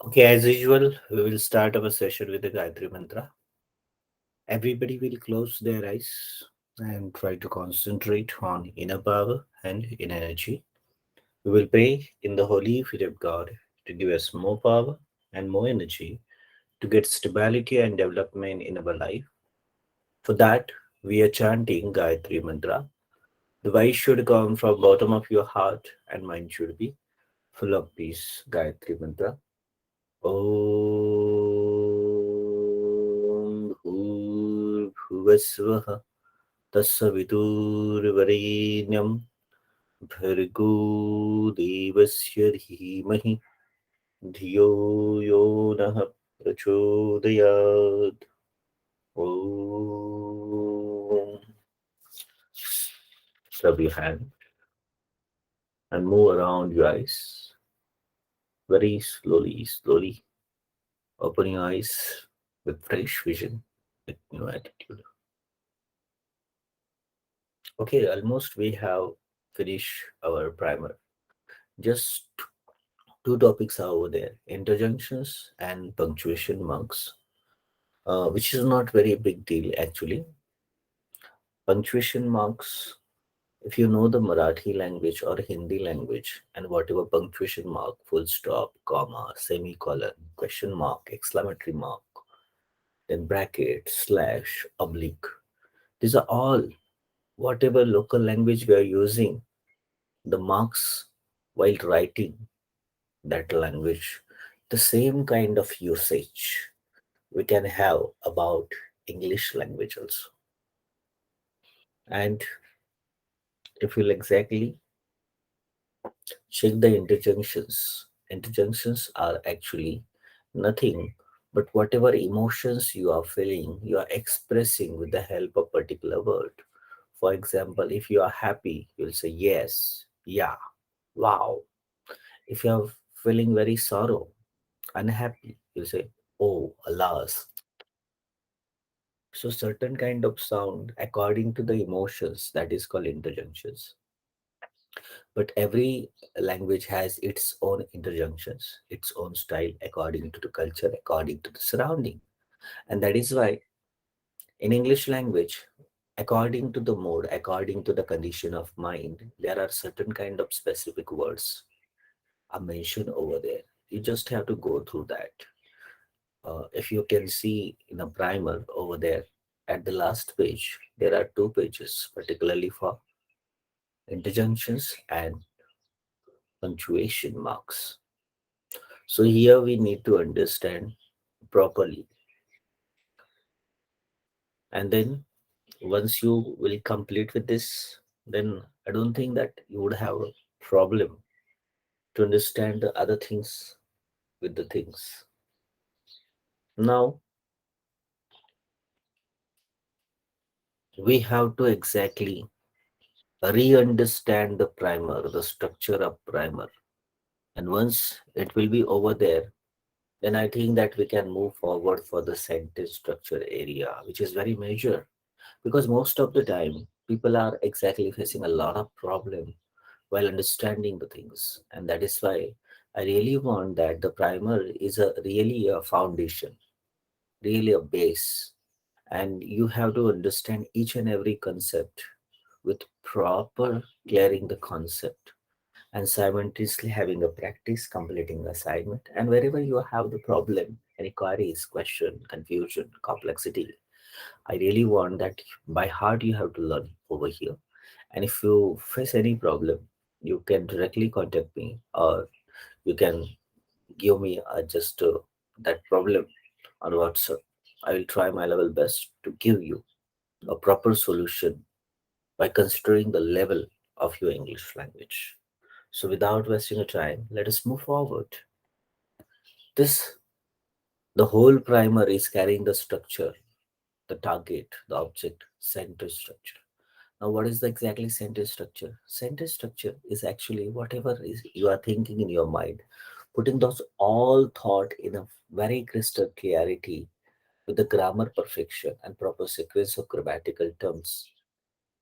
Okay, as usual, we will start our session with the Gayatri Mantra. Everybody will close their eyes and try to concentrate on inner power and inner energy. We will pray in the holy feet of God to give us more power and more energy to get stability and development in our life. For that, we are chanting Gayatri Mantra. The voice should come from bottom of your heart and mind should be full of peace. Gayatri Mantra. ॐ भूर्भुवस्वः तत्सवितुर्वरेण्यं भर्गो देवस्य धीमहि धियो यो नः प्रचोदयात् ॐ. Rub your hand and move around your eyes very slowly. Open your eyes with fresh vision, with new attitude. Okay, almost we have finished our primer. Just two topics are over there, interjunctions and punctuation marks, which is not very big deal actually. Punctuation marks, if you know the Marathi language or Hindi language, and whatever punctuation mark, full stop, comma, semicolon, question mark, exclamatory mark, then bracket, slash, oblique, these are all whatever local language we are using, the marks while writing that language, the same kind of usage we can have about English language also. And if you'll exactly check the interjunctions, interjunctions are actually nothing but whatever emotions you are feeling, you are expressing with the help of particular word. For example, if you are happy, you'll say yes, yeah, wow. If you are feeling very sorrow, unhappy, you say, oh, alas. So certain kind of sound according to the emotions that is called interjunctions. But every language has its own interjunctions, its own style according to the culture, according to the surrounding. And that is why in English language, according to the mode, according to the condition of mind, there are certain kind of specific words are mentioned over there. You just have to go through that. If you can see in a primer over there at the last page, there are two pages, particularly for interjunctions and punctuation marks. So here we need to understand properly. And then once you will complete with this, then I don't think that you would have a problem to understand the other things with the things. Now we have to exactly re-understand the primer, the structure of primer. And once it will be over there, then I think that we can move forward for the sentence structure area, which is very major because most of the time people are exactly facing a lot of problem while understanding the things, and that is why I really want that the primer is a really a foundation, really a base, and you have to understand each and every concept with proper clearing the concept and simultaneously having a practice completing the assignment. And wherever you have the problem, any queries, question, confusion, complexity, I really want that by heart you have to learn over here. And if you face any problem, you can directly contact me or you can give me just that problem on WhatsApp. I will try my level best to give you a proper solution by considering the level of your English language. So without wasting a time, let us move forward. This the whole primer is carrying the structure, the target, the object, sentence structure. Now, what is the exactly sentence structure? Sentence structure is actually whatever is you are thinking in your mind, putting those all thought in a very crystal clarity with the grammar perfection and proper sequence of grammatical terms.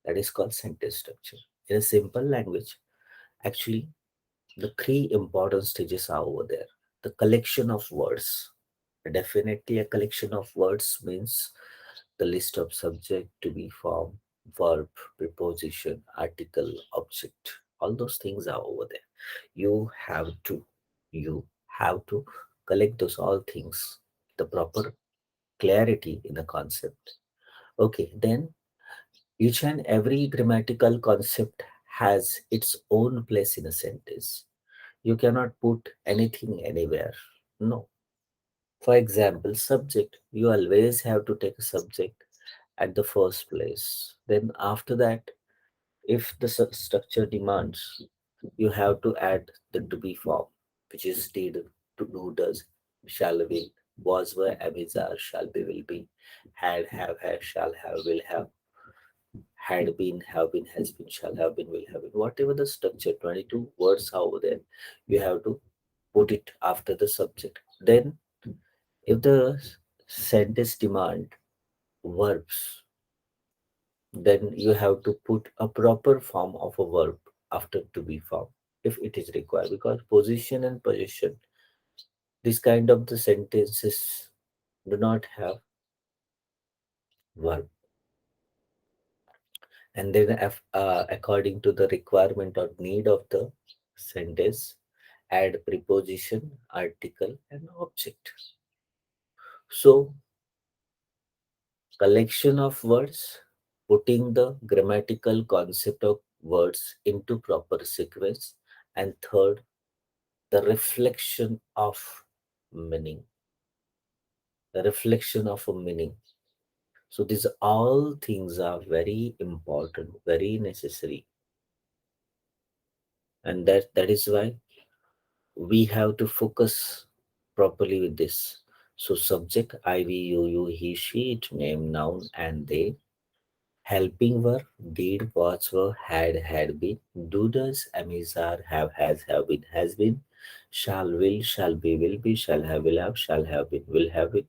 That is called sentence structure. In a simple language, actually, the three important stages are over there. The collection of words. Definitely, a collection of words means the list of subject to be form, verb, preposition, article, object. All those things are over there. You have to, you have to collect those all things, the proper clarity in the concept. Okay, then each and every grammatical concept has its own place in a sentence. You cannot put anything anywhere. No. For example, subject. You always have to take a subject at the first place. Then after that, if the structure demands, you have to add the to be form, which is did, to do, does, shall, will, was, were, am, is, are, shall be, will be, had, have, shall have, will have, had been, have been, has been, shall have been, will have been. Whatever the structure, 22 words are over there, you have to put it after the subject. Then, if the sentence demand verbs, then you have to put a proper form of a verb after to be form if it is required, because position and possession, this kind of the sentences do not have verb. And then according to the requirement or need of the sentence, add preposition, article and object. So collection of words, putting the grammatical concept of words into proper sequence, and third, the reflection of meaning, the reflection of a meaning. So these all things are very important, very necessary, and that is why we have to focus properly with this. So subject, I, we, you, he, she, it, name, noun, and they. Helping verb, did, was, were, had been. Do, does, am, is, are, have been, has been. Shall be, will be. Shall have been, will have been.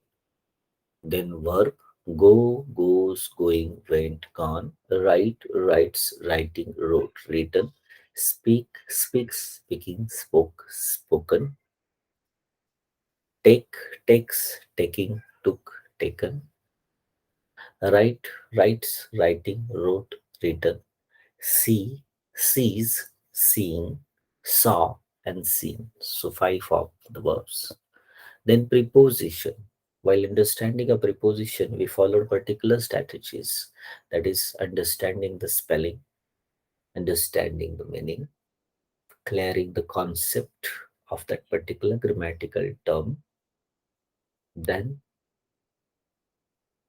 Then verb, go, goes, going, went, gone. Write, writes, writing, wrote, written. Speak, speaks, speaking, spoke, spoken. Take, takes, taking, took, taken. Write, writes, writing, wrote, written. See, sees, seeing, saw, and seen. So five of the verbs. Then preposition. While understanding a preposition, we follow particular strategies. That is understanding the spelling, understanding the meaning, clearing the concept of that particular grammatical term, then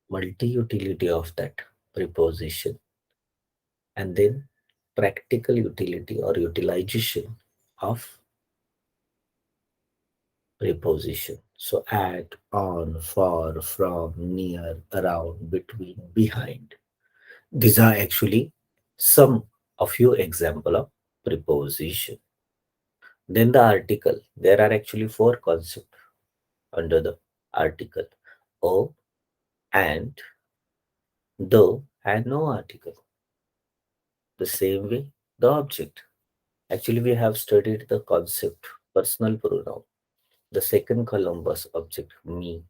multi-utility of that preposition, and then practical utility or utilization of preposition. So at, on, for, from, near, around, between, behind. These are actually some of few example of preposition. Then the article. There are actually four concepts under the article. O, and, though, and no article. The same way, the object. Actually, we have studied the concept personal pronoun. The second column was object me.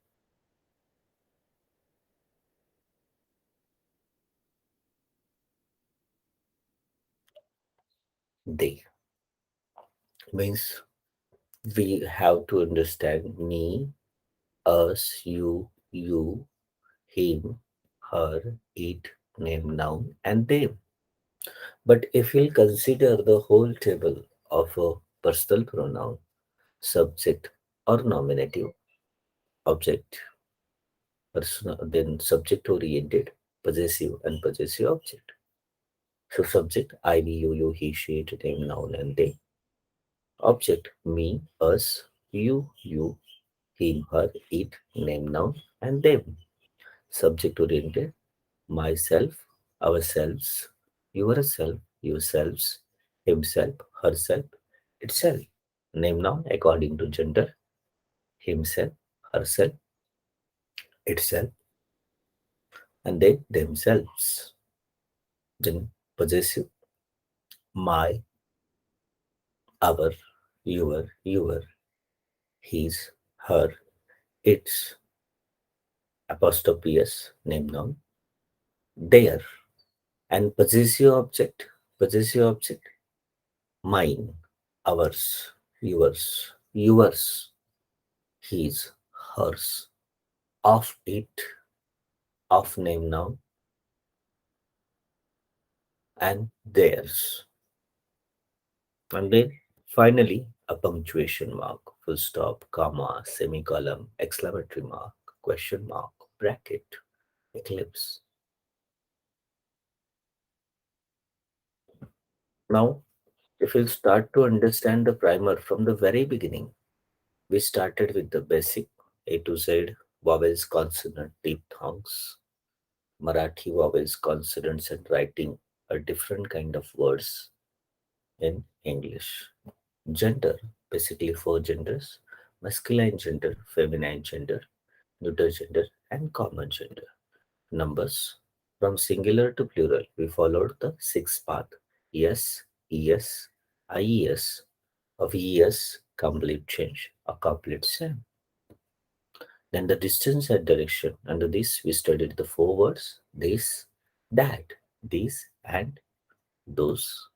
They means we have to understand me, us, you, him, her, it, name, noun, and them. But if we consider the whole table of a personal pronoun, subject or nominative, object, personal, then subject oriented, possessive, and possessive object. So subject, I, me, you, he, she, it, name, noun, and they. Object, me, us, you, him, her, it, name, noun, and them. Subject oriented, myself, ourselves, yourself, yourselves, himself, herself, itself. Name, noun according to gender, himself, herself, itself, and then themselves. Then possessive, my, our, your, his, her, its, apostrophe s, name noun, their, and possessive object, mine, ours, yours, his, hers, of it, of name noun, and theirs. And then finally, a punctuation mark, full stop, comma, semicolon, exclamatory mark, question mark, bracket, eclipse. Now, if we'll start to understand the primer from the very beginning, we started with the basic A to Z vowels, consonant, deep thongs, Marathi vowels, consonants, and writing a different kind of words in English. Gender, basically four genders: masculine gender, feminine gender, neuter gender, and common gender. Numbers, from singular to plural, we followed the sixth path: yes, es, ies, of es, complete change, a complete same. Then the distance and direction. Under this, we studied the four words: this, that, these, and those.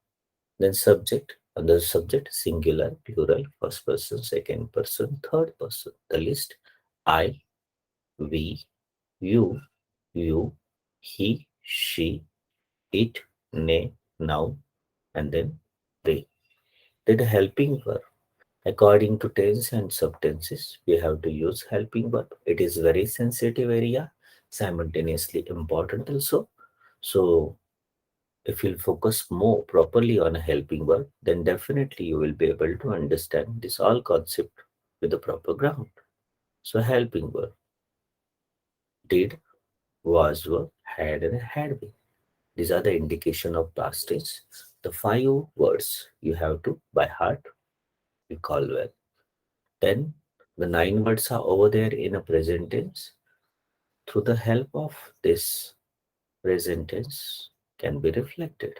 Then subject, under subject, singular, plural, first person, second person, third person. The list: I, we, you, he, she, it, they, now, and then they. Then the helping verb. According to tense and subtenses, we have to use helping verb. It is very sensitive area, simultaneously important also. So if you'll focus more properly on a helping verb, then definitely you will be able to understand this all concept with the proper ground. So helping verb: did, was, were, had, and had been. These are the indication of past tense. The five words you have to by heart recall well. Then the nine words are over there in a present tense. Through the help of this present tense can be reflected.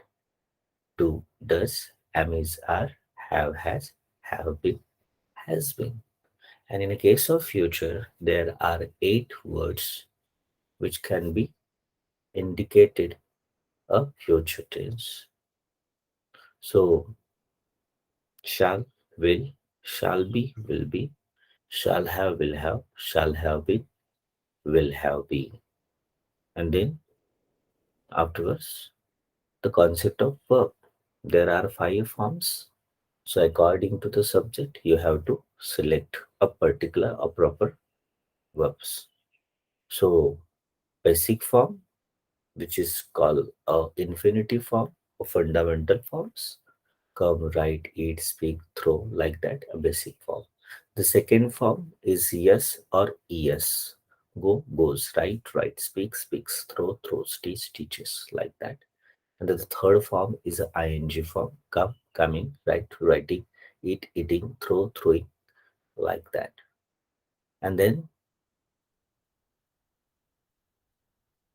Do, does, am, is, are, has, have been, has been. And in the case of future, there are eight words which can be indicated a future tense. So shall, will be, shall have been, will have been. And then afterwards, the concept of verb. There are five forms. So according to the subject, you have to select a particular or proper verbs. So basic form, which is called a infinitive form or fundamental forms: come, write, eat, speak, throw, like that, a basic form. The second form is yes or es. Go, goes, write, write, speak, speaks, throw, throws, teach, teaches, like that. And the third form is a ing form: come, coming, write, writing, eat, eating, throw, throwing, like that. And then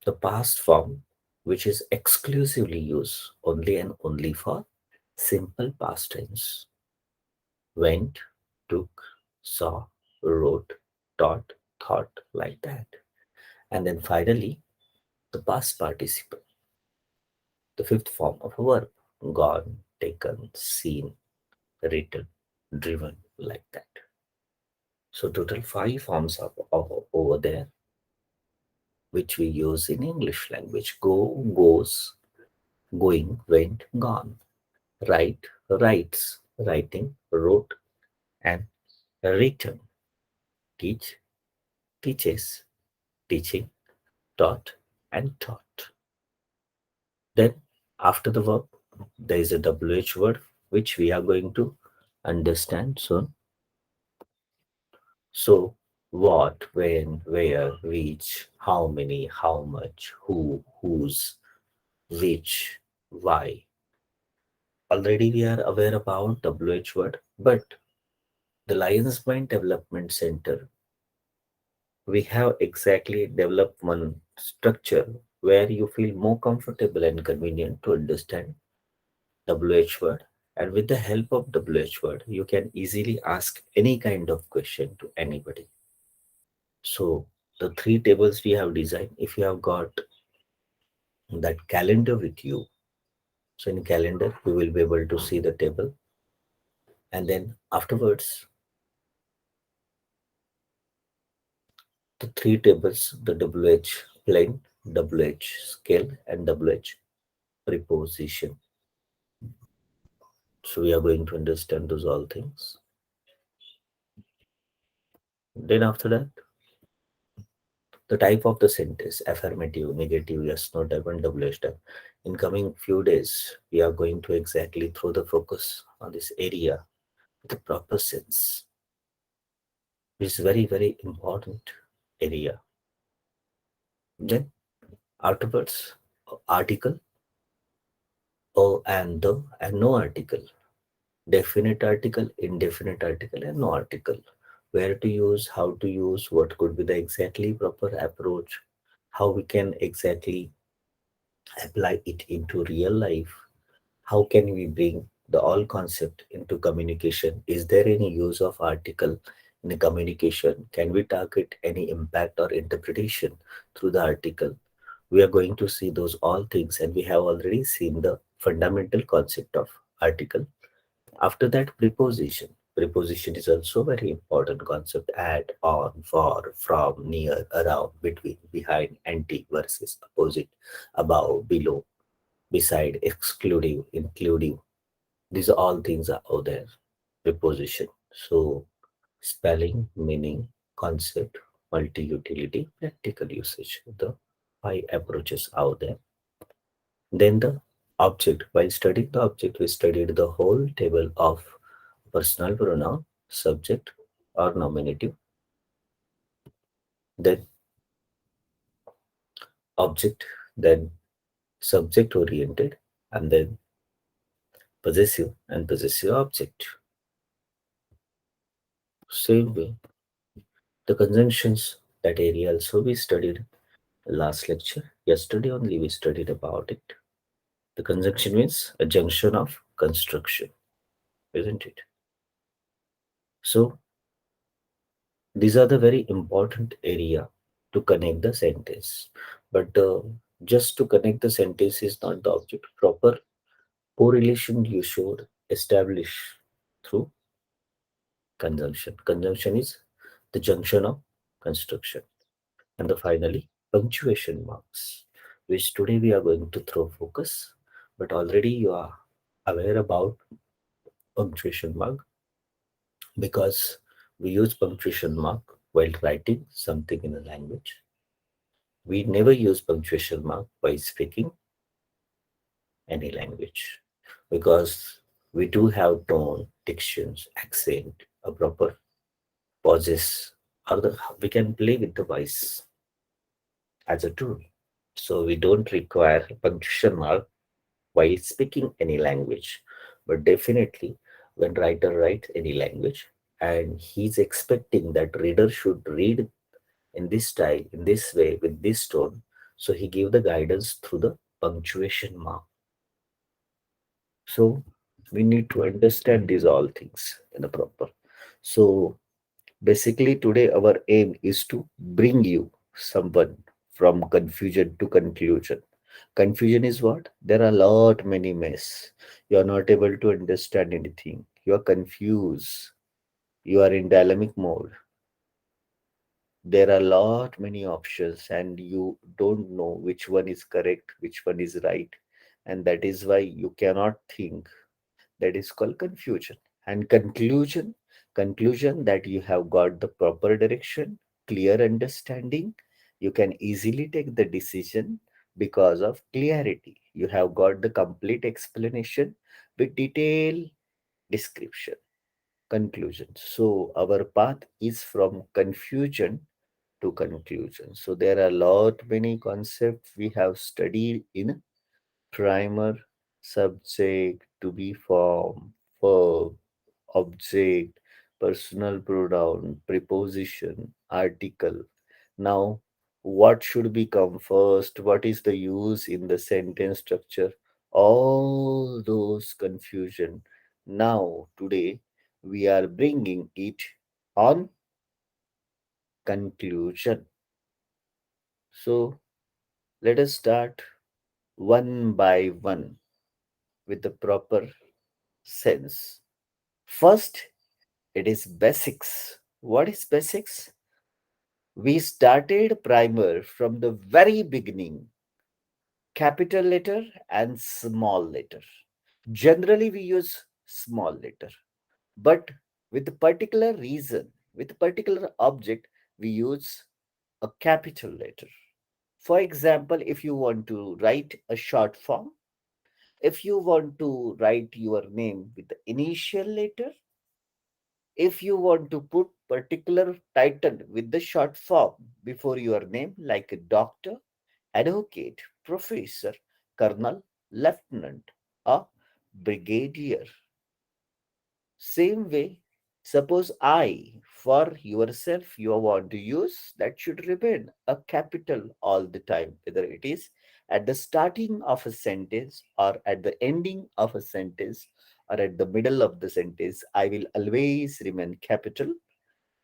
the past form, which is exclusively used only and only for simple past tense: went, took, saw, wrote, taught, thought, like that. And then finally, the past participle, the fifth form of a verb: gone, taken, seen, written, driven, like that. So total five forms of over there, which we use in English language: go, goes, going, went, gone; write, writes, writing, wrote, and written; teach, teaches, teaching, taught, and taught. Then, after the verb, there is a WH word which we are going to understand soon. So, what, when, where, which, how many, how much, who, whose, which, why. Already we are aware about WH word, but the Lions Mind Development Center, we have exactly developed one structure where you feel more comfortable and convenient to understand WH word And with the help of WH word, you can easily ask any kind of question to anybody. So the three tables we have designed, if you have got that calendar with you, so in calendar you will be able to see the table, and then afterwards the three tables, the WH plain, WH scale, and WH preposition. So we are going to understand those all things. Then after that, the type of the sentence, affirmative, negative, yes, no type, and WH type. In coming few days, we are going to exactly throw the focus on this area, the proper sense, which is very, very important area. Then afterwards, article, and the, and no article, definite article, indefinite article, and no article. Where to use, how to use, what could be the exactly proper approach, how we can exactly apply it into real life, how can we bring the all concept into communication, is there any use of article in a communication, can we target any impact or interpretation through the article. We are going to see those all things, and we have already seen the fundamental concept of article. After that, preposition. Preposition is also very important concept. Add, on, for, from, near, around, between, behind, anti, versus, opposite, above, below, beside, excluding, including. These all things are out there. Preposition. So spelling, meaning, concept, multi-utility, practical usage. The five approaches out there. Then the object. While studying the object, we studied the whole table of personal pronoun, subject or nominative, then object, then subject oriented, and then possessive and possessive object. Same way, the conjunctions, that area also we studied last lecture. Yesterday only we studied about it. The conjunction means a junction of construction, isn't it? So these are the very important area to connect the sentence. But just to connect the sentence is not the object. Proper correlation you should establish through conjunction. Conjunction is the junction of construction. And the finally, punctuation marks, which today we are going to throw focus, but already you are aware about punctuation mark because we use punctuation mark while writing something in a language. We never use punctuation mark while speaking any language because we do have tone, dictions, accent, a proper pauses, or we can play with the voice as a tool. So we don't require punctuation mark while speaking any language. But definitely when writer writes any language and he's expecting that reader should read in this style, in this way, with this tone, so he give the guidance through the punctuation mark. So we need to understand these all things in a proper. So basically today our aim is to bring you someone from confusion to conclusion. Confusion is what? There are a lot many mess. You are not able to understand anything. You are confused. You are in dynamic mode. There are a lot many options and you don't know which one is correct, which one is right. And that is why you cannot think. That is called confusion. And conclusion that you have got the proper direction, clear understanding, you can easily take the decision because of clarity. You have got the complete explanation with detailed description. Conclusion. So our path is from confusion to conclusion. So there are a lot many concepts we have studied in primer, subject, to be form, verb, object, personal pronoun, preposition, article. Now, what should become first? What is the use in the sentence structure? All those confusion Now, today, we are bringing it on conclusion. So, let us start one by one with the proper sense. First, it is basics. What is basics? We started primer from the very beginning, capital letter and small letter. Generally, we use small letter, but with a particular reason, with a particular object, we use a capital letter. For example, if you want to write a short form, if you want to write your name with the initial letter, if you want to put particular title with the short form before your name, like a doctor, advocate, professor, colonel, lieutenant, or brigadier. Same way, suppose I, for yourself, you want to use, that should remain a capital all the time, whether it is at the starting of a sentence or at the ending of a sentence or at the middle of the sentence, I will always remain capital.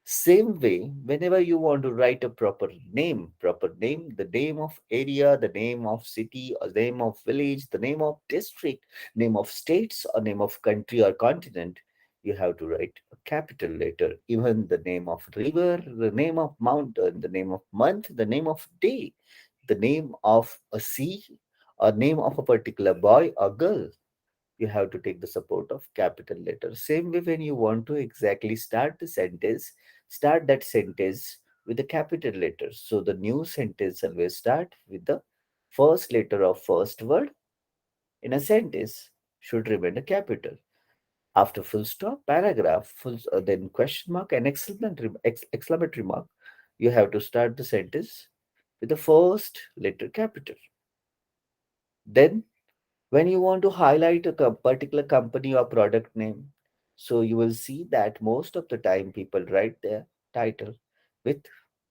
Same way, whenever you want to write a proper name, the name of area, the name of city, or the name of village, the name of district, name of states, or name of country or continent, you have to write a capital letter. Even the name of river, the name of mountain, the name of month, the name of day, the name of a sea, or name of a particular boy or girl, you have to take the support of capital letter. Same way, when you want to exactly start the sentence, start that sentence with the capital letter. So the new sentence always start with the first letter of first word in a sentence should remain a capital. After full stop, paragraph, then question mark and exclamatory mark, you have to start the sentence with the first letter capital. Then when you want to highlight a particular company or product name, so you will see that most of the time people write their title with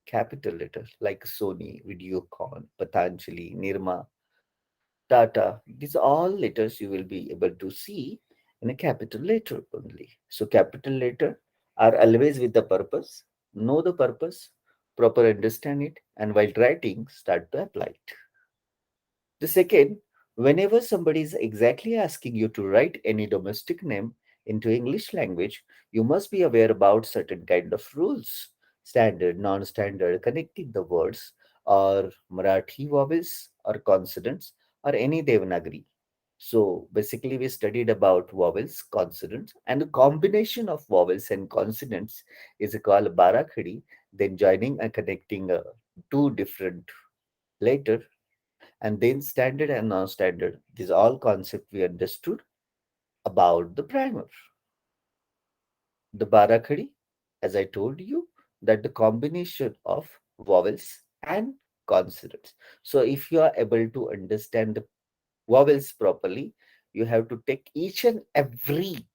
capital letters like Sony, Videocon, Patanjali, Nirma, Tata. These are all letters you will be able to see in a capital letter only. So capital letter are always with the purpose. Know the purpose, proper understand it, and while writing, start to apply it. The second, whenever somebody is exactly asking you to write any domestic name into English language, you must be aware about certain kind of rules, standard, non-standard, connecting the words, or Marathi vowels or consonants, or any Devanagari. So basically, we studied about vowels, consonants, and the combination of vowels and consonants is called Barakhadi. Then joining and connecting two different letters, and then standard and non-standard. These all concepts we understood about the primer. The Barakhadi, as I told you, that the combination of vowels and consonants. So if you are able to understand the vowels properly, you have to take each and every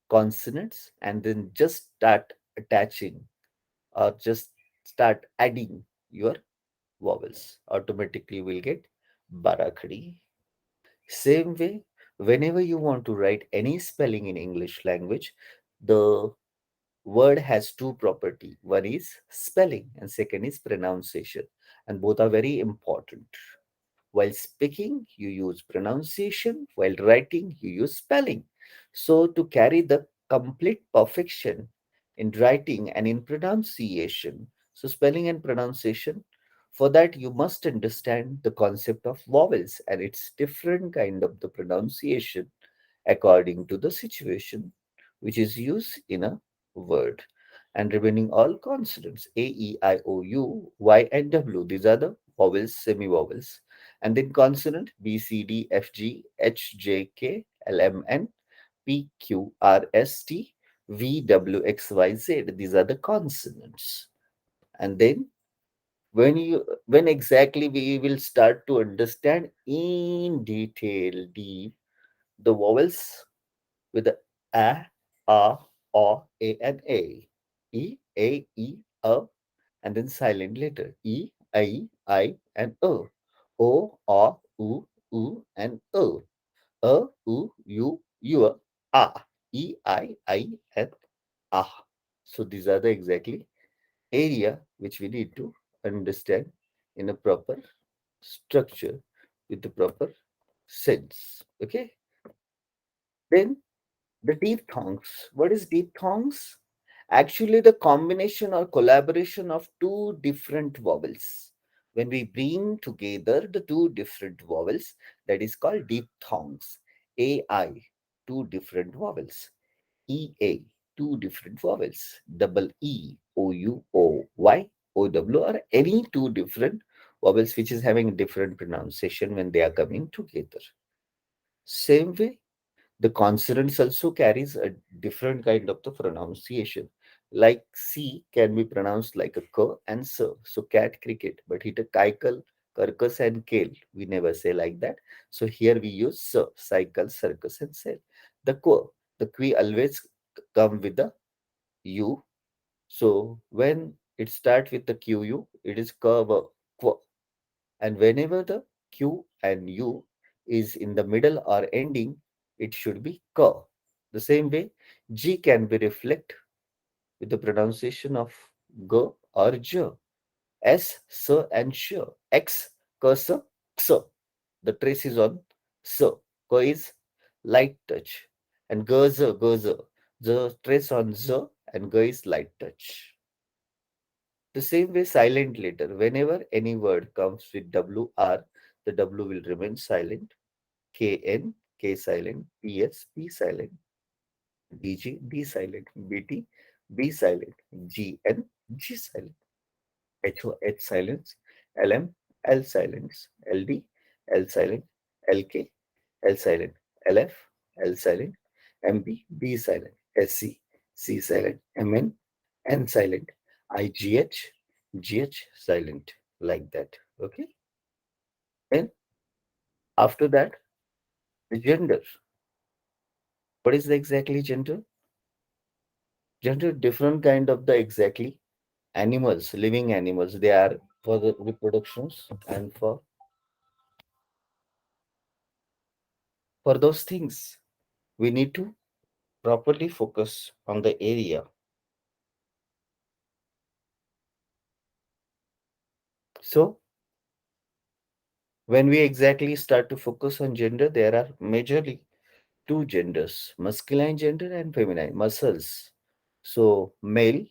consonants and then just start attaching or just start adding your vowels. Automatically you will get Barakhadi. Same way, whenever you want to write any spelling in English language, the word has two property. One is spelling and second is pronunciation. And both are very important. While speaking, you use pronunciation. While writing, you use spelling. So to carry the complete perfection in writing and in pronunciation, so spelling and pronunciation, for that you must understand the concept of vowels and its different kind of the pronunciation according to the situation which is used in a word, and remaining all consonants a, e, I, o, u, y, and w. These are the vowels, semi-vowels, and then consonant b, c, d, f, g, h, j, k, l, m, n, p, q, r, s, t, v, w, x, y, z. These are the consonants. And then when exactly we will start to understand in detail the vowels with the a, and a, and then silent letter I, and o, a, u, and o. U, your, ah, and ah. So these are the exactly area which we need to understand in a proper structure with the proper sense. Okay. Then the deep thongs. What is deep thongs? Actually, the combination or collaboration of two different vowels. When we bring together the two different vowels, that is called deep thongs. AI, two different vowels. EA, two different vowels. Double E, OU, OY, OW, or any two different vowels which is having different pronunciation when they are coming together. Same way, the consonants also carries a different kind of the pronunciation. Like C can be pronounced like a k and s. So cat, cricket, but hit a kaikal, circus and kale. We never say like that. So here we use s, cycle, circus and sail. The q, the q always come with the u. So when it starts with the qu, it is qu. And whenever the Q and U is in the middle or ending, it should be K. The same way, G can be reflected with the pronunciation of G or J. S, S and Sh. X, K, S, X. The trace is on S. K is light touch. And G, Z, G, Z. The trace on Z and G is light touch. The same way, silent letter. Whenever any word comes with WR, the W will remain silent. KN, K silent. PS, P silent. DG, D silent. BT, B silent. GN, G silent. HO, H silence. LM, L silence. LD, L silent. LK, L silent. LF, L silent. MB, B silent. SC, C silent. MN, N silent. IGH, GH silent. Like that. Okay. And after that, the gender. What is the exactly gender? Gender, different kind of the exactly animals, living animals. They are for the reproductions and for those things. We need to properly focus on the area. So when we exactly start to focus on gender, there are majorly two genders, masculine gender and feminine muscles. So male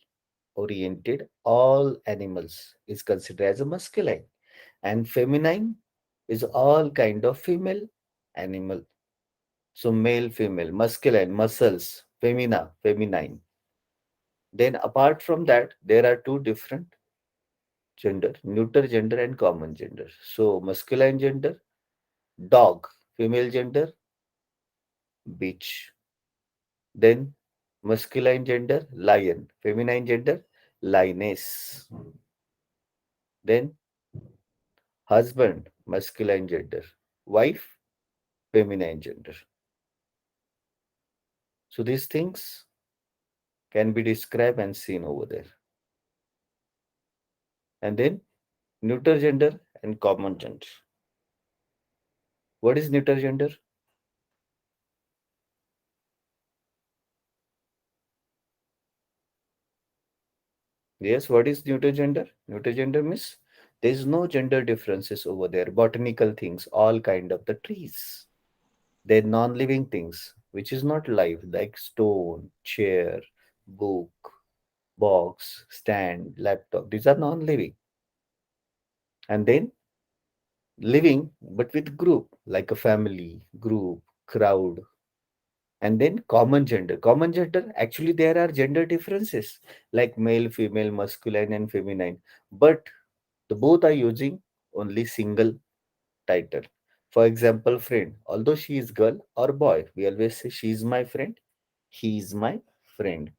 oriented all animals is considered as a masculine, and feminine is all kind of female animal. So male, female, masculine, muscles, femina, feminine. Then apart from that, there are two different gender, neuter gender and common gender. So masculine gender, dog, female gender, bitch. Then masculine gender, lion, feminine gender, lioness. Then husband, masculine gender, wife, feminine gender. So these things can be described and seen over there. And then neuter gender and common gender. What is neuter gender? Yes, what is neuter gender? Neuter gender means there is no gender differences over there. Botanical things, all kind of the trees. They're non-living things, which is not life, like stone, chair, book, box, stand, laptop. These are non-living. And then living, but with group, like a family, group, crowd. And then common gender. Common gender, actually, there are gender differences like male, female, masculine, and feminine. But the both are using only single title. For example, friend. Although she is girl or boy, we always say she is my friend, he is my friend.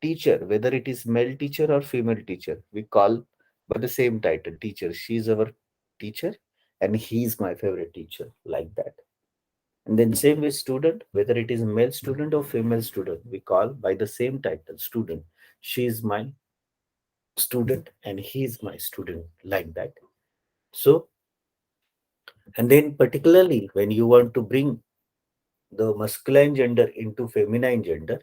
Teacher, whether it is male teacher or female teacher, we call by the same title, teacher. She is our teacher and he is my favorite teacher, like that. And then same with student, whether it is male student or female student, we call by the same title, student. She is my student and he is my student, like that. So, and then particularly when you want to bring the masculine gender into feminine gender,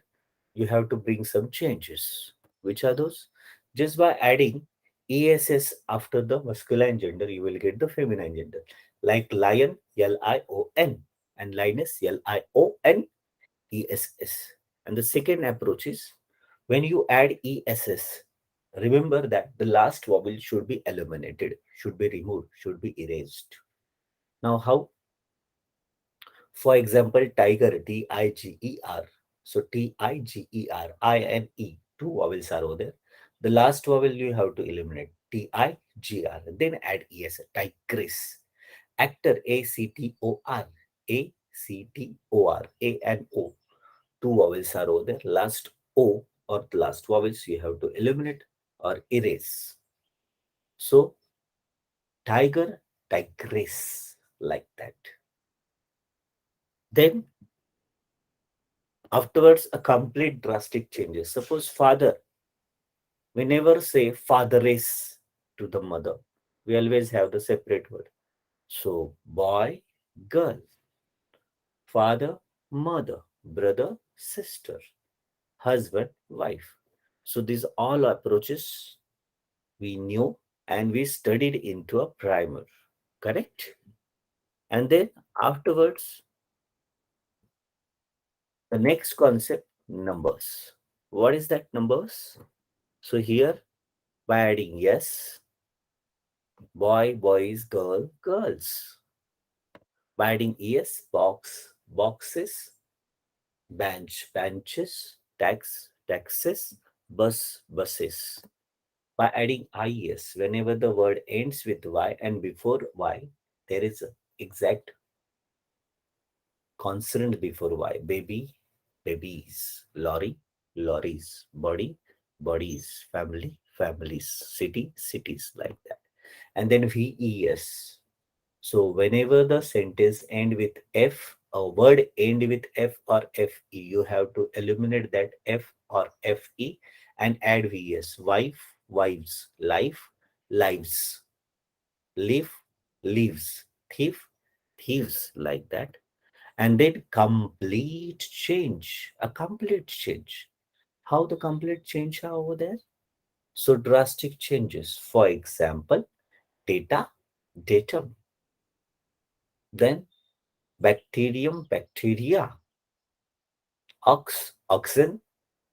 you have to bring some changes. Which are those? Just by adding ess after the masculine gender, you will get the feminine gender. Like lion, Lion, and lioness, Lioness. And the second approach is when you add ess, remember that the last vowel should be eliminated, should be removed, should be erased. Now, how? For example, tiger, Tiger. So Tiger, two vowels are over there. The last vowel you have to eliminate, Tigr. Then add es, tigress. Actor, Actor, Actor, A and O. Two vowels are over there. Last O or the last vowels you have to eliminate or erase. So tiger, tigress, like that. Then afterwards, a complete drastic changes. Suppose father, we never say fatheress to the mother. We always have the separate word. So boy, girl, father, mother, brother, sister, husband, wife. So these all approaches we knew and we studied into a primer. Correct? And then afterwards, the next concept, numbers. What is that numbers? So here by adding yes, boy, boys, girl, girls. By adding es, box, boxes, bench, benches, tax, taxes, bus, buses. By adding is, whenever the word ends with y and before y, there is a exact consonant before y. Baby, babies, lorry, lorries, body, bodies, family, families, city, cities, like that. And then ves. So whenever the sentence end with F, a word end with F or FE, you have to eliminate that F or FE and add VS. Wife, wives, life, lives, live, lives, thief, thieves, like that. And then complete change, a complete change. How the complete change are over there? So drastic changes. For example, data, datum. Then bacterium, bacteria, ox, oxen,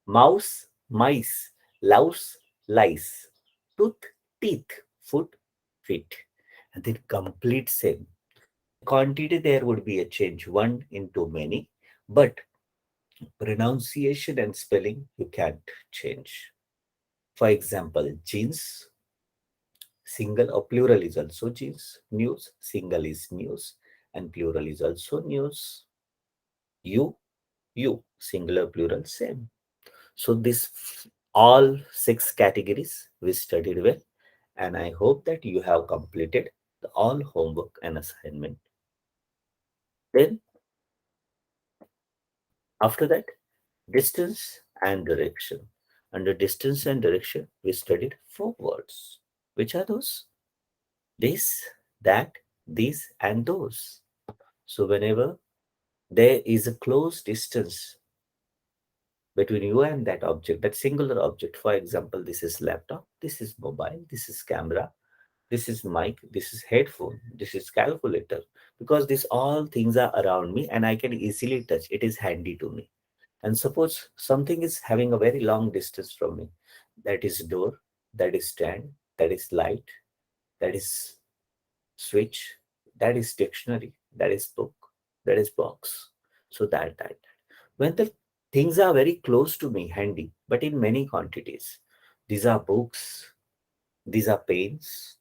mouse, mice, louse, lice, tooth, teeth, foot, feet. And then complete same. Quantity there would be a change, one into many, but pronunciation and spelling you can't change. For example, jeans, single or plural is also jeans, news, single is news, and plural is also news. You, you, singular, plural, same. So this all six categories we studied well, and I hope that you have completed the all homework and assignment. Then after that, distance and direction. Under distance and direction, we studied four words. Which are those? This, that, these, and those. So whenever there is a close distance between you and that object, that singular object, for example, this is laptop, this is mobile, this is camera, this is mic, this is headphone, this is calculator, because these all things are around me and I can easily touch. It is handy to me. And suppose something is having a very long distance from me, that is door, that is stand, that is light, that is switch, that is dictionary, that is book, that is box. So that. When the things are very close to me, handy, but in many quantities, these are books, these are pens,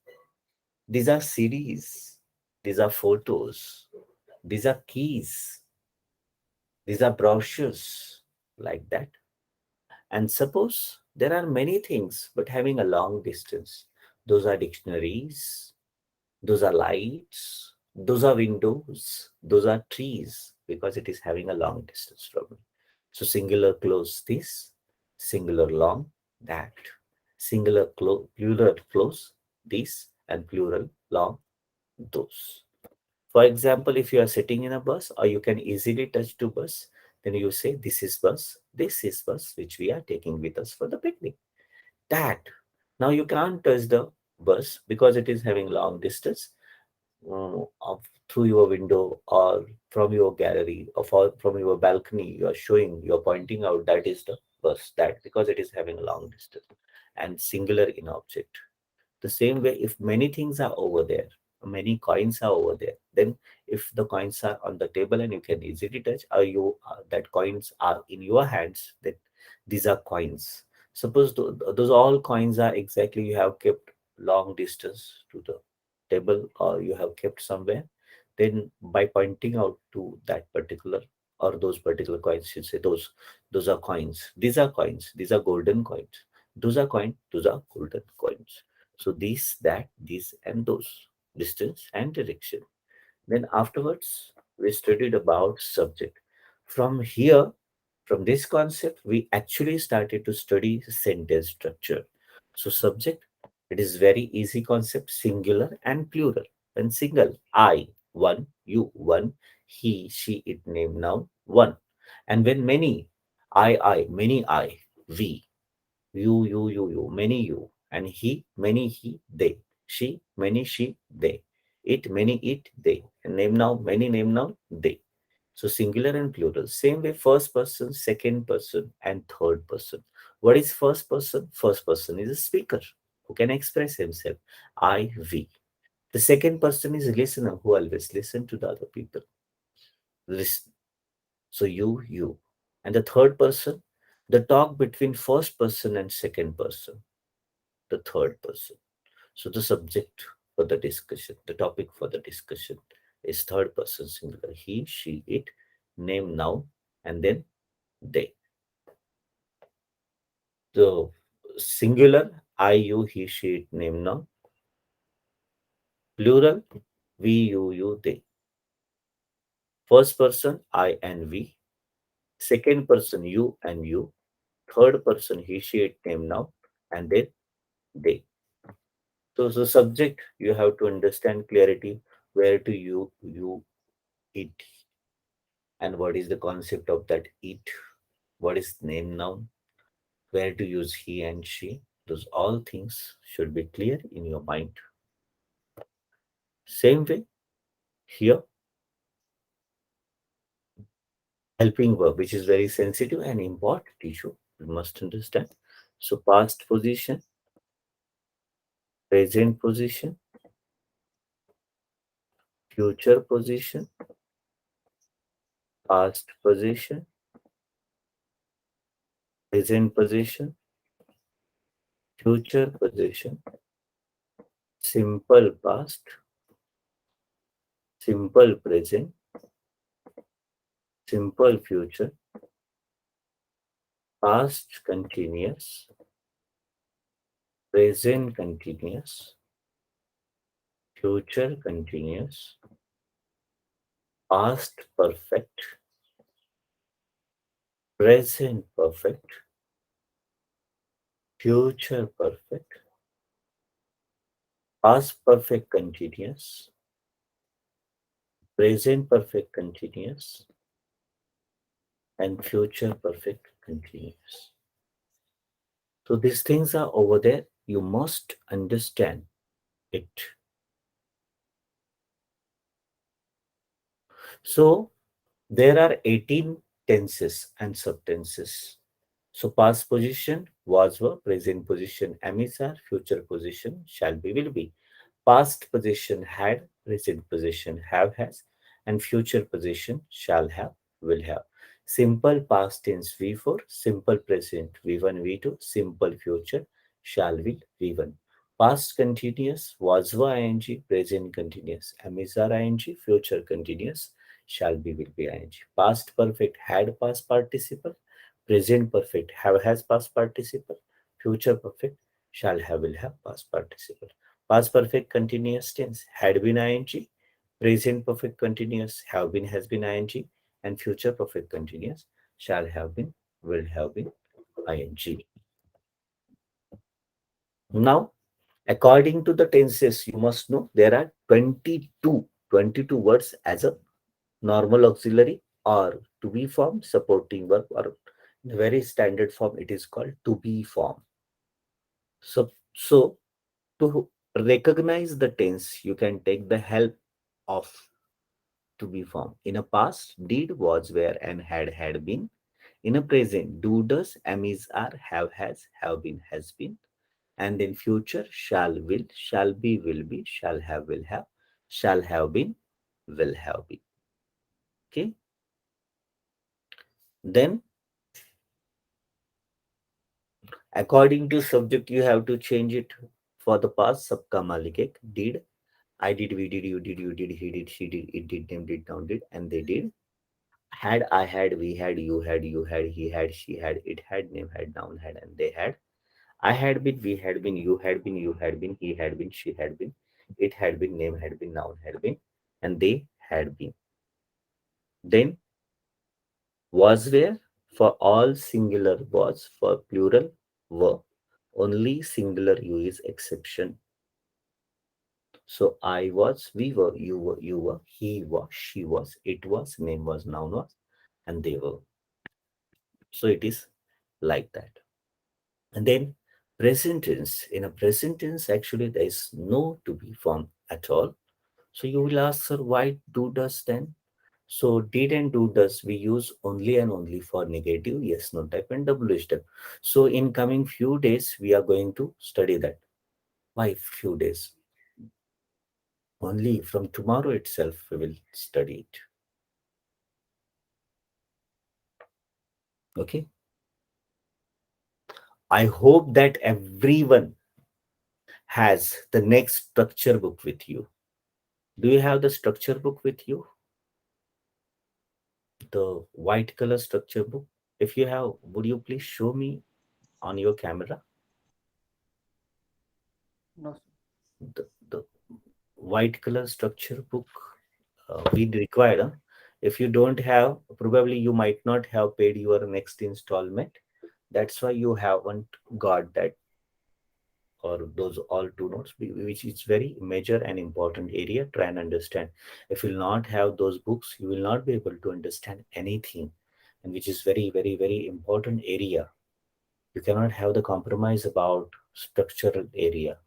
these are CDs, these are photos, these are keys, these are brochures, like that. And suppose there are many things but having a long distance. Those are dictionaries, those are lights, those are windows, those are trees, because it is having a long distance from me. So singular close this, singular long that, singular plural close this, and plural long those. For example, if you are sitting in a bus or you can easily touch to bus, then you say, this is bus which we are taking with us for the picnic. That. Now you can't touch the bus because it is having long distance through your window or from your gallery or from your balcony. You are showing, you are pointing out that is the bus. That because it is having a long distance and singular in object. The same way, if many things are over there, many coins are over there, then if the coins are on the table and you can easily touch, or you that coins are in your hands, then these are coins. Suppose those all coins are exactly you have kept long distance to the table or you have kept somewhere, then by pointing out to that particular or those particular coins, you say those are coins. These are coins. These are golden coins. Those are coins. Those are golden coins. So these, that, these, and those, distance and direction. Then afterwards, we studied about subject. From here, from this concept, we actually started to study sentence structure. So subject, it is very easy concept, singular and plural. When single, I, one, you, one, he, she, it, name, noun, one. And when many, many I, we, many you, and he, many he, they, she, many she, they, it, many it, they, and name now, many name now, they. So singular and plural. Same way, first person, second person, and third person. What is first person? First person is a speaker who can express himself. I, we. The second person is a listener who always listen to the other people. Listen. So you. And the third person, the talk between first person and second person, the third person. So the subject for the discussion, the topic for the discussion is third person singular. He, she, it, name now, and then they. The singular, I, you, he, she, it, name now. Plural, we, you, they. First person, I and we. Second person, you and you. Third person, he, she, it, name now, and then they. So the subject, you have to understand clarity where to you, it, and what is the concept of that it, what is name noun, where to use he and she. Those all things should be clear in your mind. Same way here, helping verb, which is very sensitive and important issue, you must understand. So past position, present position, future position, past position, present position, future position, simple past, simple present, simple future, past continuous, present continuous, future continuous, past perfect, present perfect, future perfect, past perfect continuous, present perfect continuous, and future perfect continuous. So these things are over there. You must understand it. So there are 18 tenses and subtenses. So past position was were, present position am is are, future position shall be will be. Past position had, present position have has, and future position shall have will have. Simple past tense V4, simple present V1 V2, simple future shall will V1. Past continuous was were ing, present continuous am is are ing, future continuous shall be will be ing. Past perfect had past participle, present perfect have has past participle, future perfect shall have will have past participle. Past perfect continuous tense had been ing, present perfect continuous have been has been ing, and future perfect continuous shall have been will have been ing. Now, according to the tenses, you must know there are 22. 22 words as a normal auxiliary or to be form, supporting verb, or in a very standard form, it is called to be form. So to recognize the tense, you can take the help of to be form. In a past, did, was, were, and had been. In a present, do, does, am, is, are, have, has, have been, has been. And in future, shall be, will have, shall have been, will have been. Okay. Then, according to subject, you have to change it for the past. Sabka malik ek did. I did, we did, you did, he did, she did, it did, them did, now did, and they did. Had, I had, we had, you had, he had, she had, it had, name had, noun had, and they had. I had been, we had been, you had been, he had been, she had been, it had been, name had been, noun had been, and they had been. Then was where for all singular was, for plural were. Only singular you is exception. So I was, we were, you were, he was, she was, it was, name was, noun was, and they were. So it is like that. And then present tense. In a present tense, actually there is no to be form at all. So you will ask, sir, why do does then? So did and do does we use only and only for negative yes no type and WH type. So in coming few days we are going to study that. Why few days? Only from tomorrow itself we will study it. Okay. I hope that everyone has the next structure book with you. Do you have the structure book with you? The white color structure book? If you have, would you please show me on your camera No, sir. the white color structure book we require? If you don't have, probably you might not have paid your next installment. That's why you haven't got that or those all two notes, which is very major and important area. Try and understand. If you will not have those books, you will not be able to understand anything, and which is very, very, very important area. You cannot have the compromise about structural area.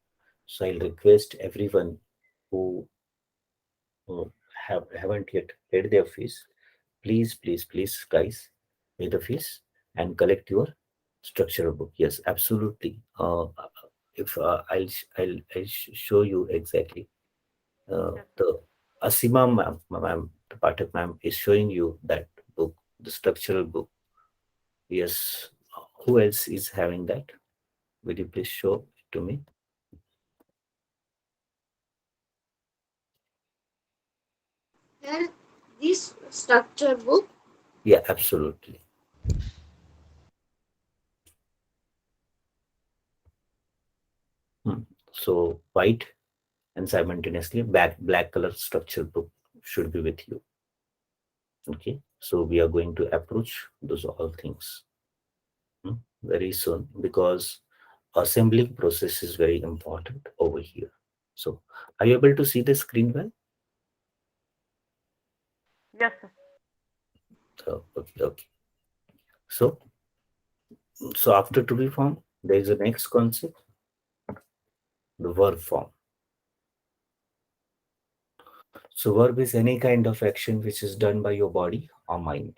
So I'll request everyone who haven't yet paid their fees, please, please, please, guys, pay the fees and collect your structural book. Yes, absolutely. If I'll show you exactly. Yes, sir. The Asima ma'am, the Pathak ma'am is showing you that book, the structural book. Yes. Who else is having that? Will you please show it to me? Here, this structure book. Yeah, absolutely. Hmm. So white and simultaneously black color structure book should be with you. Okay. So we are going to approach those all things very soon because assembling process is very important over here. So are you able to see the screen well? Yes, sir. Okay, okay. So so after to be form, there is a next concept, the verb form. So verb is any kind of action which is done by your body or mind.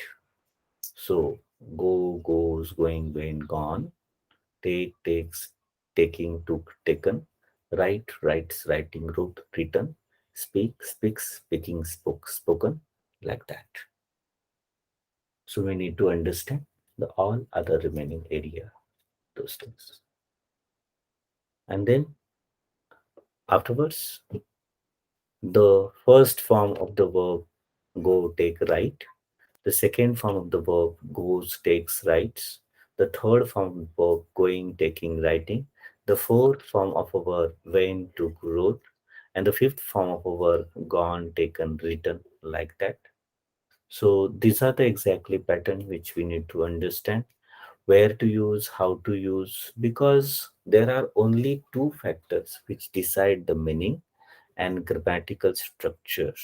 So go, goes, going, went, gone, take, takes, taking, took, taken, write, writes, writing, wrote, written, speak, speaks, speaking, spoke, spoken, like that. So we need to understand the all other remaining area, those things. And then afterwards, the first form of the verb go, take, write. The second form of the verb goes, takes, writes. The third form of verb going, taking, writing. The fourth form of a verb went, took, wrote. And the fifth form of a verb gone, taken, written, like that. So these are the exactly pattern which we need to understand where to use, how to use, because there are only two factors which decide the meaning, and grammatical structure.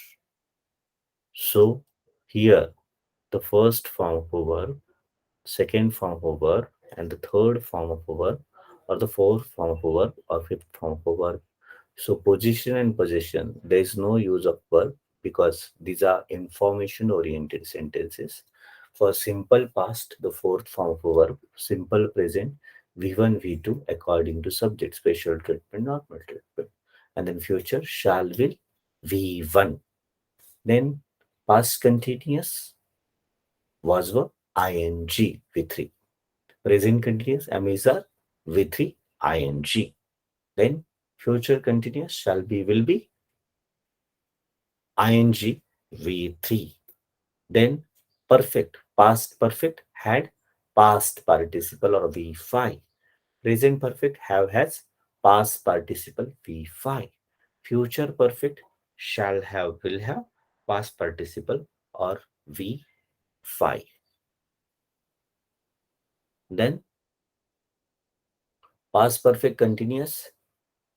So here the first form of a verb, second form of a verb, and the third form of a verb, or the fourth form of a verb, or fifth form of a verb. So position and possession, there is no use of verb because these are information oriented sentences. For simple past, the fourth form of a verb, simple present, V1, V2, according to subject, special treatment, normal treatment. And then future, shall, will, V1. Then past continuous, was verb, ing, V3. Present continuous, am, is, are, V3, ing. Then future continuous, shall be, will be, ing, V3. Then perfect, past perfect, had, past participle or V5. Present perfect, have, has, past participle V5. Future perfect, shall have, will have, past participle or V5. Then past perfect continuous,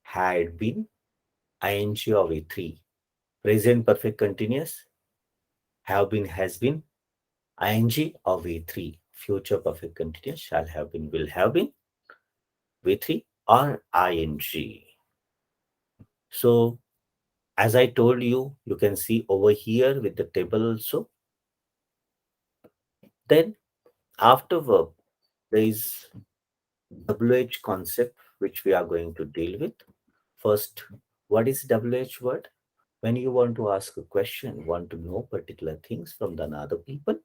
had been, ing or V3. Present perfect continuous, have been, has been, ing or V3. Future perfect continuous, shall have been, will have been, V3 or ing. So as I told you, you can see over here with the table also. Then after verb, there is WH concept which we are going to deal with. First, what is WH word? When you want to ask a question, want to know particular things from the other people,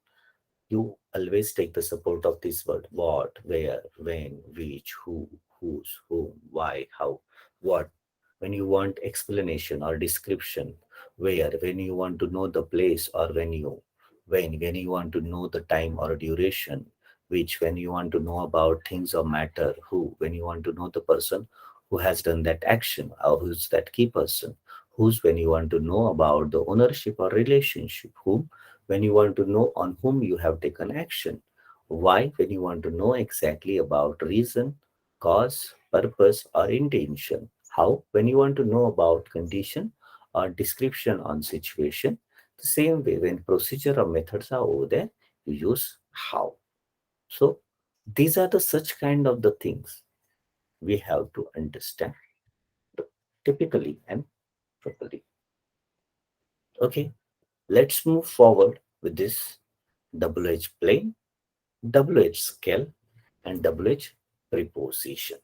you always take the support of this word: what, where, when, which, who, whose, whom, why, how, what. When you want explanation or description, where, when you want to know the place or venue, when you want to know the time or duration, which, when you want to know about things or matter, who, when you want to know the person who has done that action or who's that key person, whose, when you want to know about the ownership or relationship, whom, when you want to know on whom you have taken action, why, when you want to know exactly about reason, cause, purpose, or intention, how, when you want to know about condition or description on situation. The same way, when procedure or methods are over there, you use how. So these are the such kind of the things we have to understand typically and properly. Okay, let's move forward with this WH plane, WH scale, and WH preposition.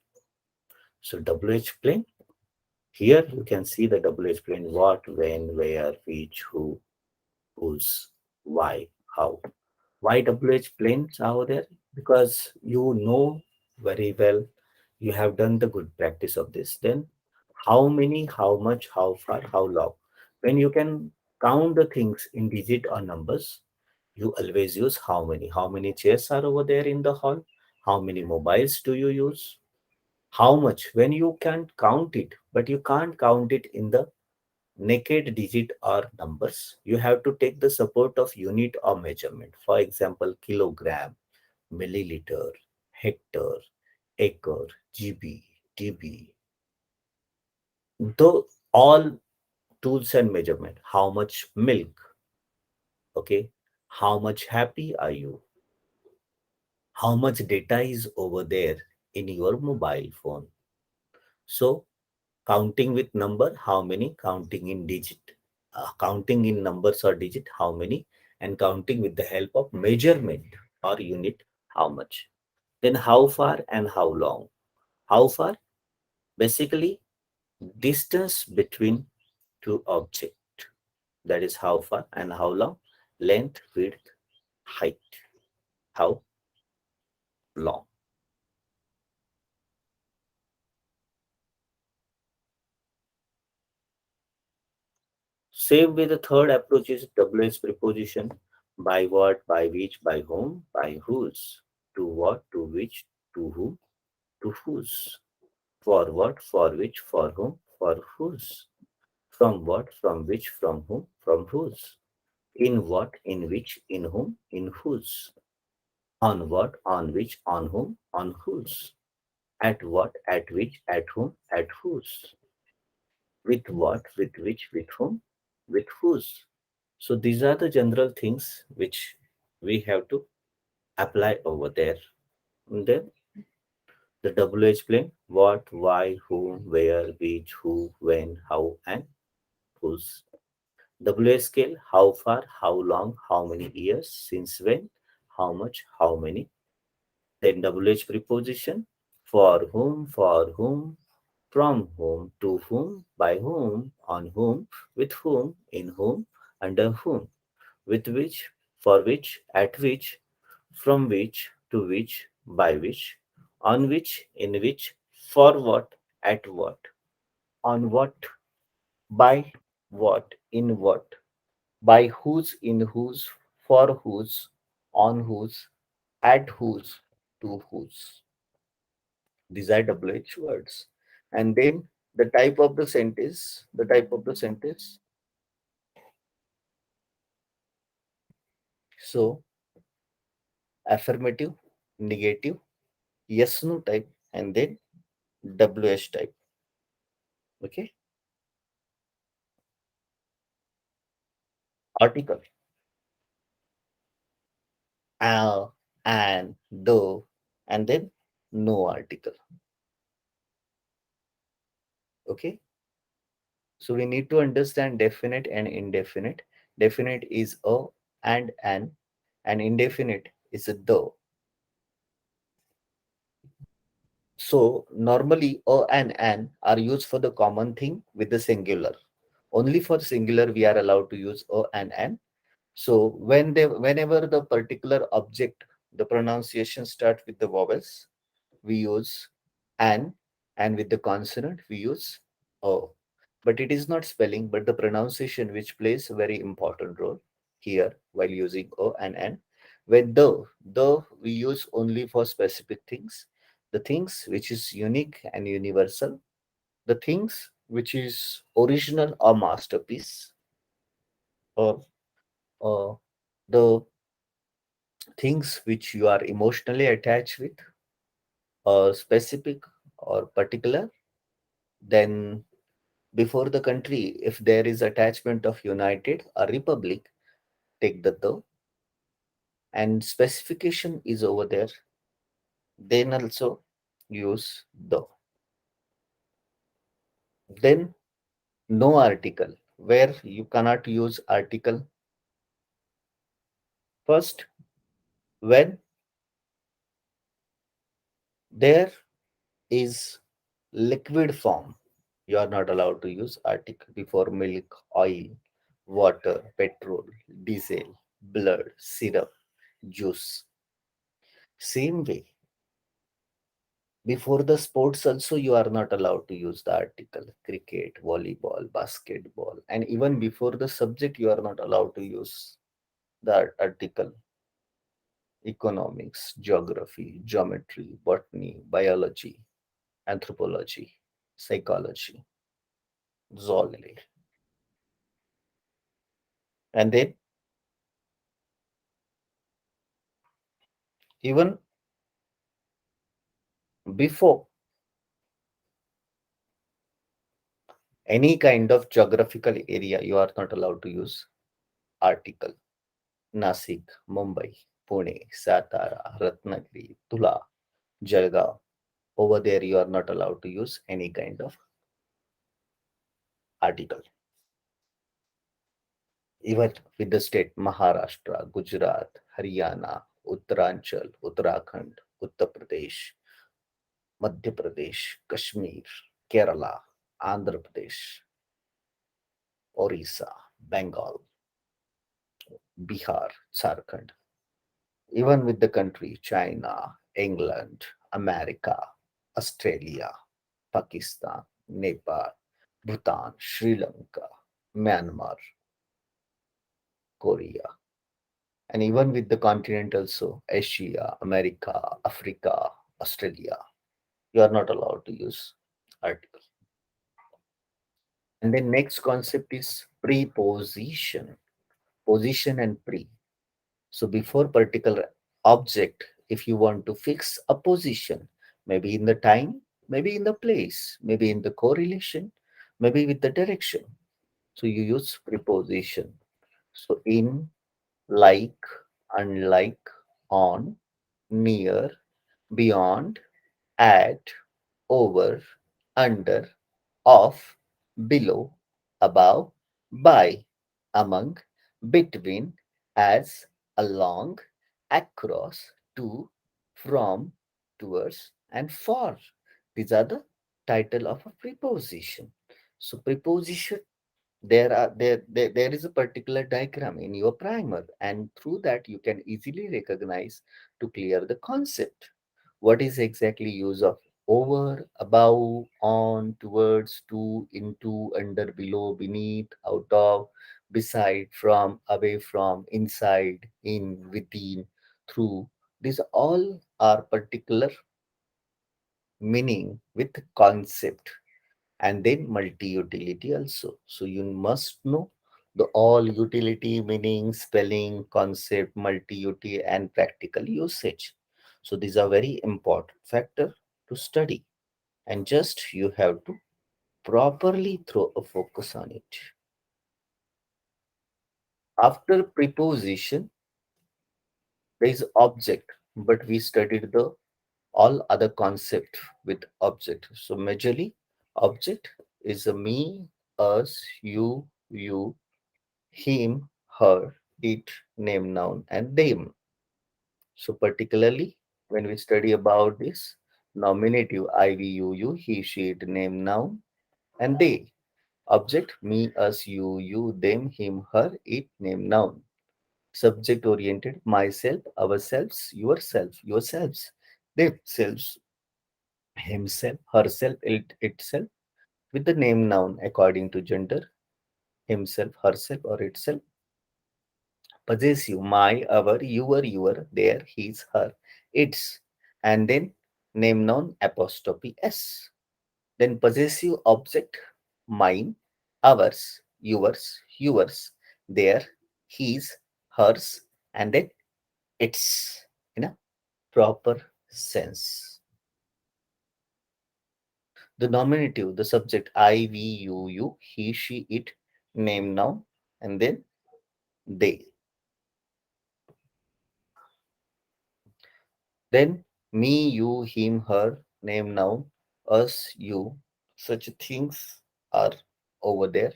So WH plane, here you can see the WH plane: what, when, where, which, who, whose, why, how. Why WH planes are there? Because you know very well, you have done the good practice of this. Then how many, how much, how far, how long. When you can count the things in digit or numbers, you always use how many. How many chairs are over there in the hall? How many mobiles do you use? How much? When you can count it, but you can't count it in the naked digit or numbers, you have to take the support of unit or measurement. For example, kilogram, milliliter, hectare, acre, GB, dB. Though all tools and measurement. How much milk? Okay. How much happy are you? How much data is over there in your mobile phone? So counting with number, how many? Counting in digit. Counting in numbers or digit, how many? And counting with the help of measurement or unit, how much? Then how far and how long? How far? Basically, distance between two objects. That is how far. And how long? Length, width, height. How long? Same way, the third approach is WH preposition: by what, by which, by whom, by whose, to what, to which, to whom, to whose, for what, for which, for whom, for whose, from what, from which, from whom, from whose, in what, in which, in whom, in whose, on what, on which, on whom, on whose, at what, at which, at whom, at whose. with what, with which, with whom, with whose. So these are the general things which we have to apply over there. And then the WH plane, what, why, whom, where, which, who, when, how, and whose. WH scale, how far, how long, how many years, since when, how much, how many. Then WH preposition, for whom, from whom, to whom, by whom, on whom, with whom, in whom, under whom, with which, for which, at which, from which, to which, by which, on which, in which, for what, at what, on what, by what, in what, by whose, in whose, for whose, on whose, at whose, to whose. These are WH words. And then the type of the sentence. So affirmative, negative, yes, no type, and then WH type. Okay. Article, a, and, the, and then no article. Okay. So we need to understand definite and indefinite. Definite is a and an, and indefinite is a the. So normally a and an are used for the common thing with the singular. Only for singular we are allowed to use a and an. So whenever the particular object, the pronunciation start with the vowels, we use an, and with the consonant we use o. But it is not spelling, but the pronunciation which plays a very important role here while using o and an. When the we use only for specific things, the things which is unique and universal, the things which is original or masterpiece, or the things which you are emotionally attached with, or specific or particular. Then before the country, if there is attachment of united or republic, take the, and specification is over there, then also use the. Then no article, where you cannot use article. First, when there is liquid form, you are not allowed to use article before milk, oil, water, petrol, diesel, blood, syrup, juice. Same way, before the sports also you are not allowed to use the article cricket, volleyball, basketball, and even before the subject you are not allowed to use the article economics, geography, geometry, botany, biology, anthropology, psychology, zoology. And then even before any kind of geographical area, you are not allowed to use article. Nasik, Mumbai, Pune, Satara, Ratnagiri, Tula, Jalgaon. Over there, you are not allowed to use any kind of article. Even with the state Maharashtra, Gujarat, Haryana, Uttaranchal, Uttarakhand, Uttar Pradesh, Madhya Pradesh, Kashmir, Kerala, Andhra Pradesh, Orissa, Bengal, Bihar, Jharkhand. Even with the country China, England, America, Australia, Pakistan, Nepal, Bhutan, Sri Lanka, Myanmar, Korea, and even with the continent also Asia, America, Africa, Australia, you are not allowed to use article. And then next concept is preposition, position and pre. So before particular object, if you want to fix a position, maybe in the time, maybe in the place, maybe in the correlation, maybe with the direction. So you use preposition. So in, like, unlike, on, near, beyond, at, over, under, of, below, above, by, among, between, as, along, across, to, from, towards, and for. These are the title of a preposition. So preposition, there is a particular diagram in your primer, and through that you can easily recognize to clear the concept. What is exactly use of over, above, on, towards, to, into, under, below, beneath, out of, beside, from, away from, inside, in, within, through. These all are particular meaning with concept, and then multi-utility also. So you must know the all utility, meaning, spelling, concept, multi-utility, and practical usage. So these are very important factor to study, and just you have to properly throw a focus on it. After preposition, there is object, but we studied the all other concept with object. So majorly, object is a me, us, you, him, her, it, name, noun, and them. So particularly when we study about this nominative, I, we, you, he, she, it, name, noun, and they. Object, me, us, you, them, him, her, it, name, noun. Subject oriented, myself, ourselves, yourself, yourselves, themselves, himself, herself, itself, with the name noun according to gender, himself, herself, or itself. Possessive, my, our, your, their, his, her, its, and then name noun apostrophe s. Then possessive object, mine, ours, yours, their, his, hers, and then its in a proper sense. The nominative, the subject, I, we, you, he, she, it, name noun, and then they. Then me, you, him, her, name, noun, us, you, such things are over there.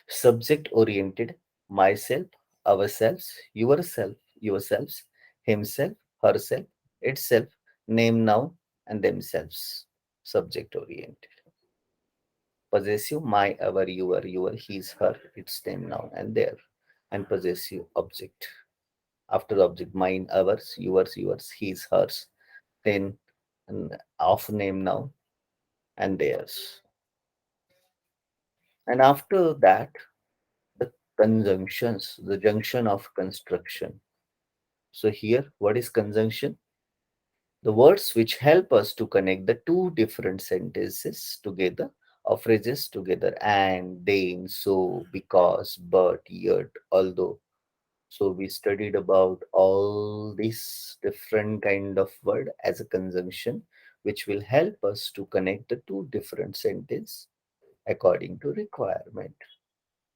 Subject oriented, myself, ourselves, yourselves, himself, herself, itself, name, noun, and themselves. Subject oriented. Possessive, my, our, your, his, her, its, name, noun, and their. And possessive object. After the object, mine, ours, yours, his, hers, then an of name now and theirs. And after that, the conjunctions, the junction of construction. So here, what is conjunction? The words which help us to connect the two different sentences together or phrases together, and, then, so, because, but, yet, although. So we studied about all these different kind of word as a conjunction, which will help us to connect the two different sentence according to requirement.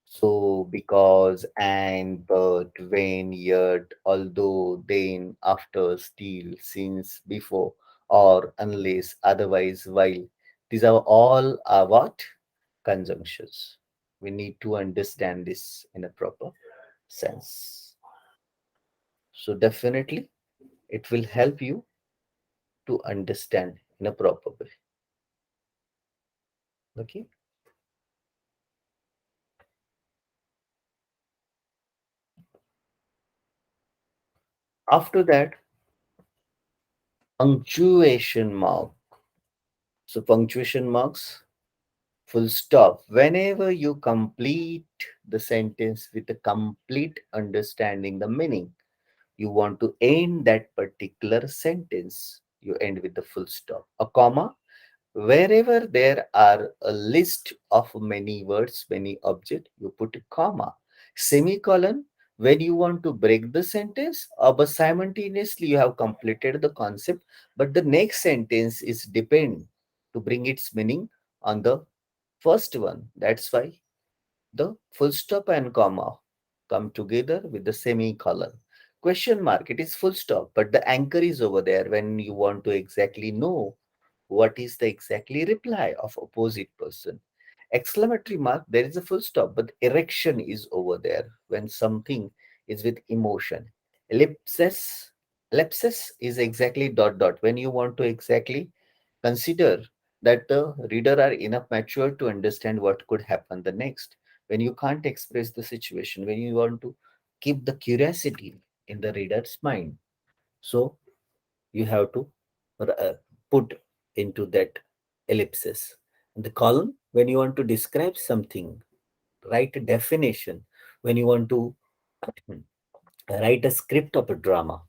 So because, and, but, when, yet, although, then, after, still, since, before, or, unless, otherwise, while. These are all are what? Conjunctions. We need to understand this in a proper sense. So definitely it will help you to understand in a proper way. Okay. After that, punctuation mark. So punctuation marks, full stop. Whenever you complete the sentence with a complete understanding the meaning, you want to end that particular sentence, you end with the full stop. A comma, wherever there are a list of many words, many objects, you put a comma. Semicolon, when you want to break the sentence, but simultaneously you have completed the concept, but the next sentence is depend. to bring its meaning on the first one. That's why the full stop and comma come together with the semicolon. Question mark, it is full stop, but the anchor is over there when you want to exactly know what is the exactly reply of opposite person. Exclamatory mark, there is a full stop, but erection is over there when something is with emotion. Ellipsis, ellipsis is exactly dot dot when you want to exactly consider that the reader are enough mature to understand what could happen the next. When you can't express the situation, when you want to keep the curiosity in the reader's mind, so you have to uh, put into that ellipsis. And the column, when you want to describe something, write a definition. When you want to write a script of a drama,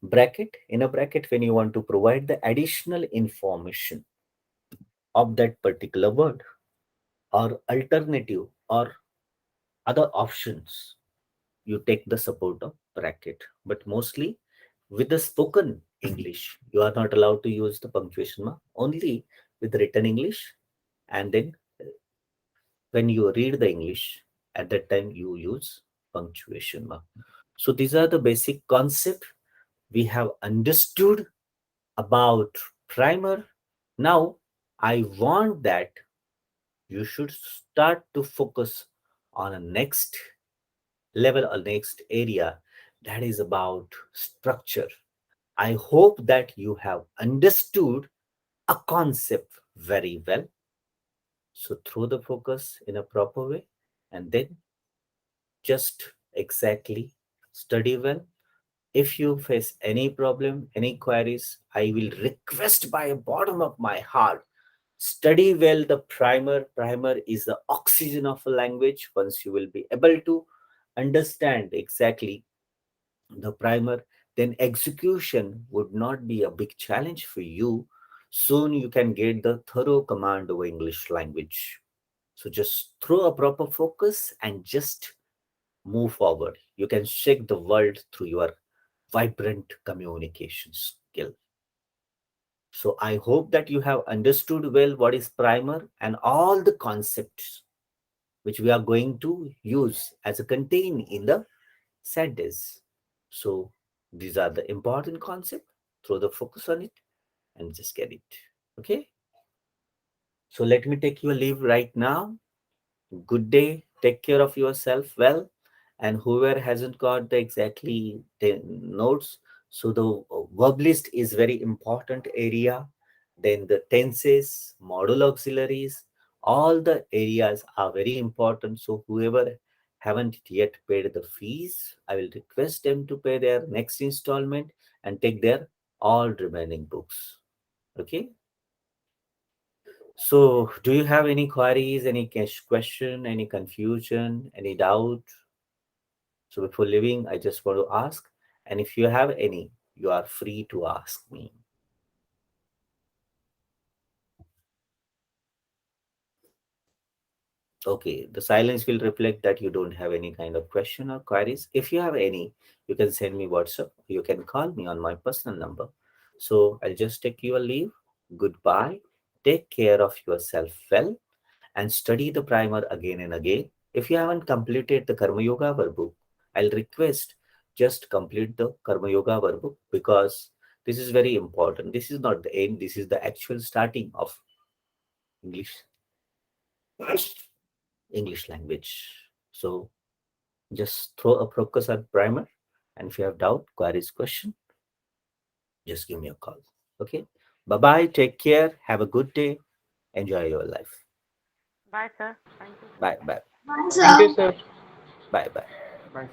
bracket, in a bracket, when you want to provide the additional information of that particular word or alternative or other options, you take the support of bracket. But mostly with the spoken English, you are not allowed to use the punctuation mark, only with written English. And then when you read the English, at that time you use punctuation mark. So these are the basic concept we have understood about primer. Now I want that you should start to focus on a next level or next area, that is about structure. I hope that you have understood a concept very well. So throw the focus in a proper way and then just exactly study well. If you face any problem, any queries, I will request by the bottom of my heart, study well the primer. Primer is the oxygen of a language. Once you will be able to understand exactly the primer, then execution would not be a big challenge for you. Soon you can get the thorough command over English language. So just throw a proper focus and just move forward. You can shake the world through your vibrant communication skill. So I hope that you have understood well what is primer and all the concepts which we are going to use as a contain in the sentence. So these are the important concept. Throw the focus on it and just get it. Okay. So let me take your leave right now. Good day. Take care of yourself well. And whoever hasn't got the exactly the notes, so the verb list is very important area. Then the tenses, modal auxiliaries, all the areas are very important. So whoever haven't yet paid the fees, I will request them to pay their next installment and take their all remaining books. Okay. So, do you have any queries, any question, any confusion, any doubt? So, before leaving, I just want to ask, and if you have any, you are free to ask me. Okay, the silence will reflect that you don't have any kind of question or queries. If you have any, you can send me WhatsApp. You can call me on my personal number. So, I'll just take your leave. Goodbye. Take care of yourself well and study the primer again and again. If you haven't completed the Karma Yoga workbook, I'll request just complete the Karma Yoga workbook because this is very important. This is not the end, this is the actual starting of English English language. So just throw a focus on primer, and if you have doubt, queries, question, just give me a call. Okay. Bye bye. Take care. Have a good day. Enjoy your life. Bye, sir. Thank you, sir. Bye bye. Bye, Thank you, sir. sir. Bye bye. Bye.